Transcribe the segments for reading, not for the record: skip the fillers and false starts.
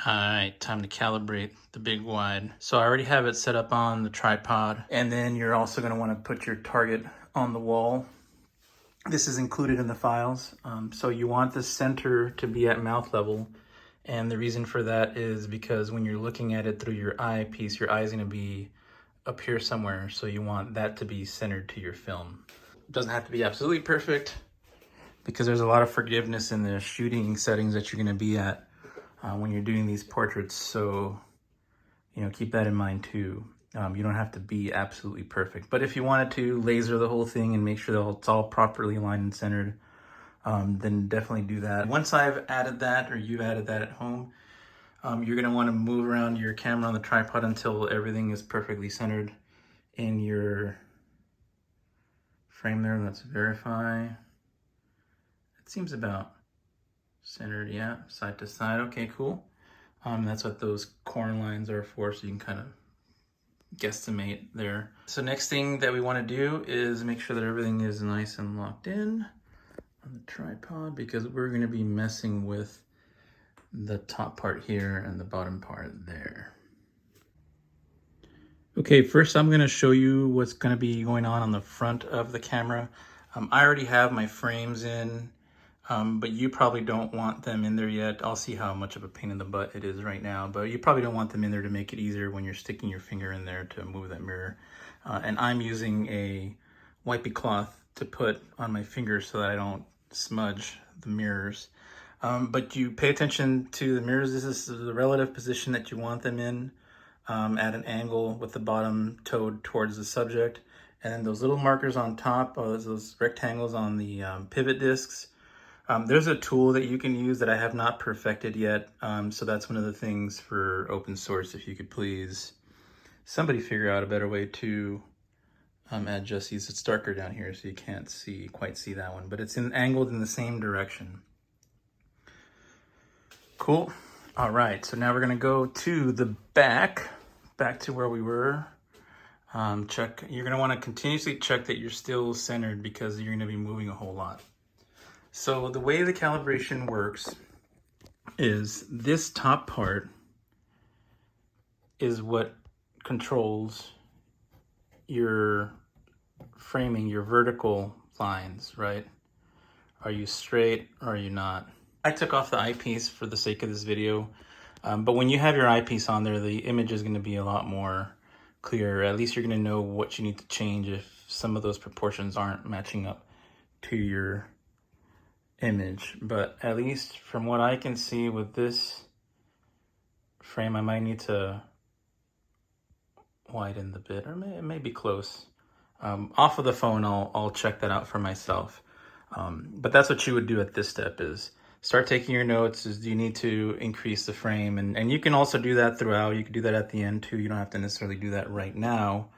Alright, time to calibrate the Big Wide. So I already have it set up on the tripod, and then you're also going to want to put your target on the wall. This is included in the files. So you want the center to be at mouth level, and the reason for that is because when you're looking at it through your eyepiece, your eye's going to be up here somewhere, so you want that to be centered to your film. It doesn't have to be absolutely perfect, because there's a lot of forgiveness in the shooting settings that you're going to be at when you're doing these portraits. So, you know, keep that in mind too. You don't have to be absolutely perfect, but if you wanted to laser the whole thing and make sure that it's all properly aligned and centered, then definitely do that. Once I've added that, or you've added that at home, you're going to want to move around your camera on the tripod until everything is perfectly centered in your frame there. Let's verify. It seems about centered, yeah, side to side. Okay, cool. That's what those corner lines are for, so you can kind of guesstimate there. So next thing that we want to do is make sure that everything is nice and locked in on the tripod, because we're going to be messing with the top part here and the bottom part there. Okay, first I'm going to show you what's going to be going on the front of the camera. I already have my frames in, but you probably don't want them in there yet. I'll see how much of a pain in the butt it is right now, but you probably don't want them in there to make it easier when you're sticking your finger in there to move that mirror. And I'm using a wipey cloth to put on my fingers so that I don't smudge the mirrors. But you pay attention to the mirrors. This is the relative position that you want them in, at an angle with the bottom towed towards the subject. And then those little markers on top, those rectangles on the pivot discs. There's a tool that you can use that I have not perfected yet. So that's one of the things for open source. If you could please, somebody figure out a better way to adjust these. It's darker down here, so you can't quite see that one, but it's angled in the same direction. Cool. All right, so now we're gonna go to the back to where we were. You're gonna wanna continuously check that you're still centered, because you're gonna be moving a whole lot. So the way the calibration works is this top part is what controls your framing, your vertical lines, right? Are you straight or are you not? I took off the eyepiece for the sake of this video, but when you have your eyepiece on there, the image is going to be a lot more clear. At least you're going to know what you need to change if some of those proportions aren't matching up to your image. But at least from what I can see with this frame, I might need to widen the bit, or it may be close. Off of the phone, I'll check that out for myself. But that's what you would do at this step, is start taking your notes. Do you need to increase the frame? And you can also do that throughout. You can do that at the end too. You don't have to necessarily do that right now.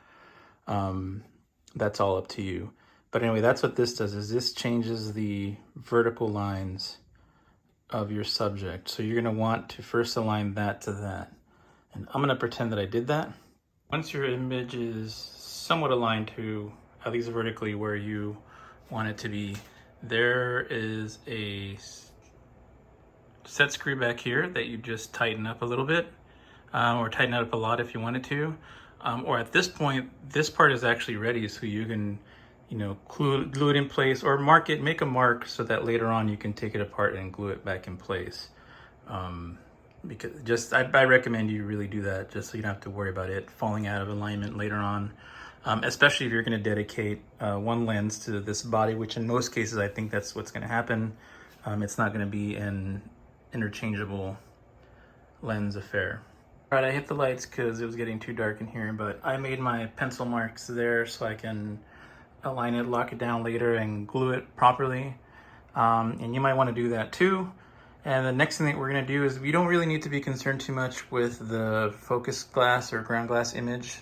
That's all up to you. But anyway, that's what this does, is this changes the vertical lines of your subject. So you're gonna want to first align that to that. And I'm gonna pretend that I did that. Once your image is somewhat aligned to, at least vertically, where you want it to be, there is a set screw back here that you just tighten up a little bit, or tighten it up a lot if you wanted to. Or at this point, this part is actually ready, so you can, you know, glue it in place, or make a mark so that later on you can take it apart and glue it back in place. Because I recommend you really do that, just so you don't have to worry about it falling out of alignment later on. Especially if you're going to dedicate one lens to this body, which in most cases I think that's what's going to happen. It's not going to be an interchangeable lens affair. All right, I hit the lights because it was getting too dark in here, but I made my pencil marks there so I can align it, lock it down later, and glue it properly. And you might want to do that too. And the next thing that we're going to do is, we don't really need to be concerned too much with the focus glass or ground glass image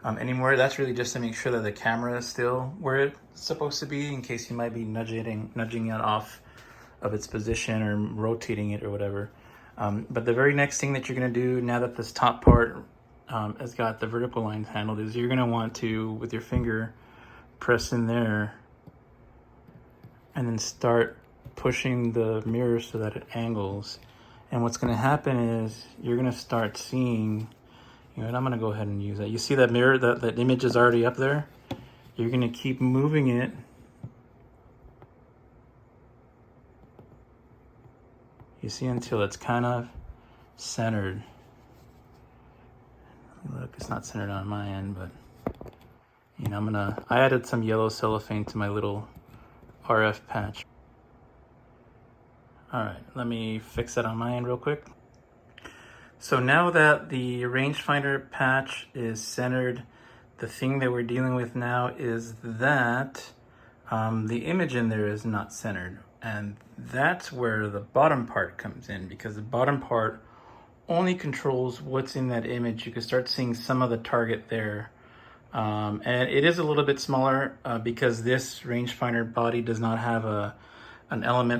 anymore. That's really just to make sure that the camera is still where it's supposed to be, in case you might be nudging it off of its position or rotating it or whatever. But the very next thing that you're going to do, now that this top part has got the vertical lines handled, is you're going to want to, with your finger, press in there and then start pushing the mirror so that it angles. And what's gonna happen is you're gonna start seeing, you know, and I'm gonna go ahead and use that. You see that mirror, that image is already up there? You're gonna keep moving it. You see, until it's kind of centered. Look, it's not centered on my end, but you know, I added some yellow cellophane to my little RF patch. All right, let me fix that on my end real quick. So now that the rangefinder patch is centered, the thing that we're dealing with now is that the image in there is not centered. And that's where the bottom part comes in, because the bottom part only controls what's in that image. You can start seeing some of the target there. And it is a little bit smaller because this rangefinder body does not have an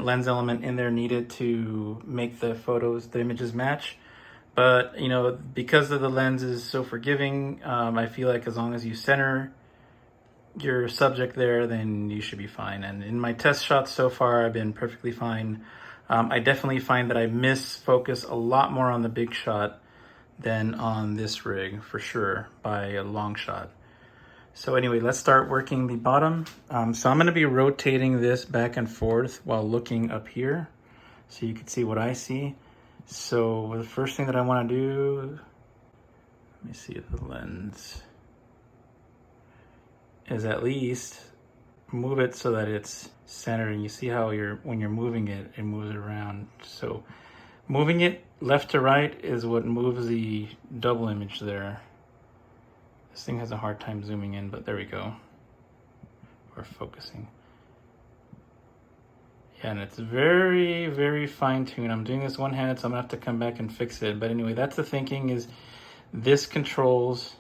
lens element in there needed to make the images match. But you know, because of the lens is so forgiving, I feel like as long as you center your subject there, then you should be fine. And in my test shots so far, I've been perfectly fine. I definitely find that I miss focus a lot more on the big shot than on this rig, for sure, by a long shot. So anyway, let's start working the bottom. So I'm gonna be rotating this back and forth while looking up here, so you can see what I see. So the first thing that I wanna do, let me see if the lens, is at least move it so that it's centered. And you see how when you're moving it, it moves around. So moving it left to right is what moves the double image there. This thing has a hard time zooming in, but there we go. Or focusing. Yeah, and it's very, very fine-tuned. I'm doing this one-handed, so I'm gonna have to come back and fix it. But anyway, that's the thinking, is this controls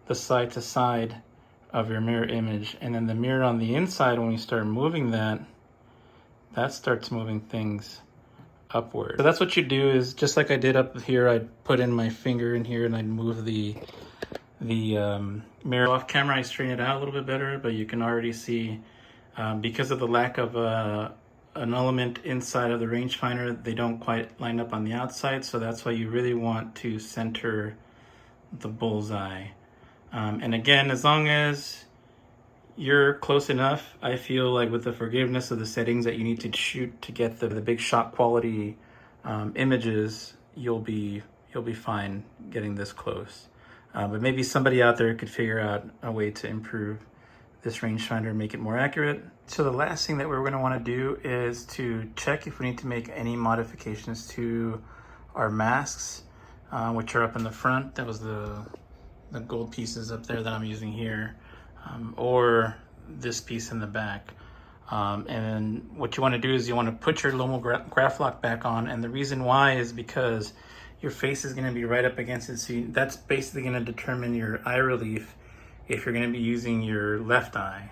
the side to side of your mirror image. And then the mirror on the inside, when you start moving that starts moving things upward. So that's what you do, is just like I did up here, I'd put in my finger in here and I'd move the mirror. Off camera, I straighten it out a little bit better, but you can already see because of the lack of an element inside of the rangefinder, they don't quite line up on the outside. So that's why you really want to center the bullseye. And again, as long as you're close enough, I feel like with the forgiveness of the settings that you need to shoot to get the big shot quality images, you'll be fine getting this close. But maybe somebody out there could figure out a way to improve this rangefinder and make it more accurate. So the last thing that we're going to want to do is to check if we need to make any modifications to our masks, which are up in the front. That was the gold pieces up there that I'm using here, or this piece in the back. And then what you want to do is you want to put your Lomo graph lock back on, and the reason why is because your face is going to be right up against it, so that's basically going to determine your eye relief if you're going to be using your left eye,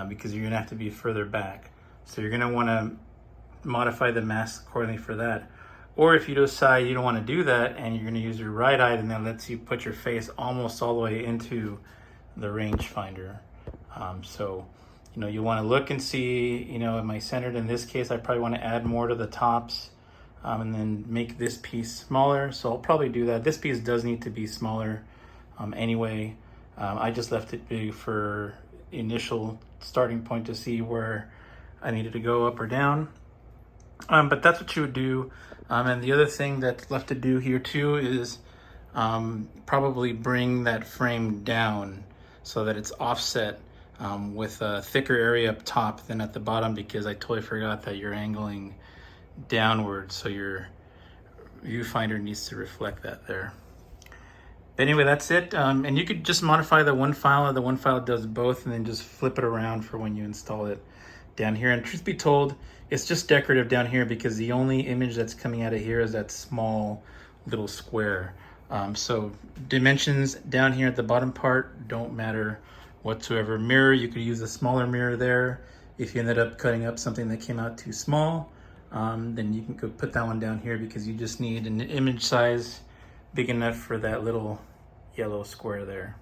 because you're going to have to be further back. So you're going to want to modify the mask accordingly for that. Or if you decide you don't want to do that and you're going to use your right eye, then that lets you put your face almost all the way into the rangefinder. So, you know, you want to look and see, you know, am I centered? In this case, I probably want to add more to the tops and then make this piece smaller. So I'll probably do that. This piece does need to be smaller anyway. I just left it big for initial starting point to see where I needed to go up or down. But that's what you would do. And the other thing that's left to do here too is probably bring that frame down so that it's offset with a thicker area up top than at the bottom, because I totally forgot that you're angling downward, so your viewfinder needs to reflect that there. But anyway, that's it. And you could just modify the one file, or the one file does both, and then just flip it around for when you install it down here. And truth be told, it's just decorative down here because the only image that's coming out of here is that small little square. So dimensions down here at the bottom part don't matter whatsoever. Mirror, you could use a smaller mirror there. If you ended up cutting up something that came out too small, then you can go put that one down here, because you just need an image size big enough for that little yellow square there.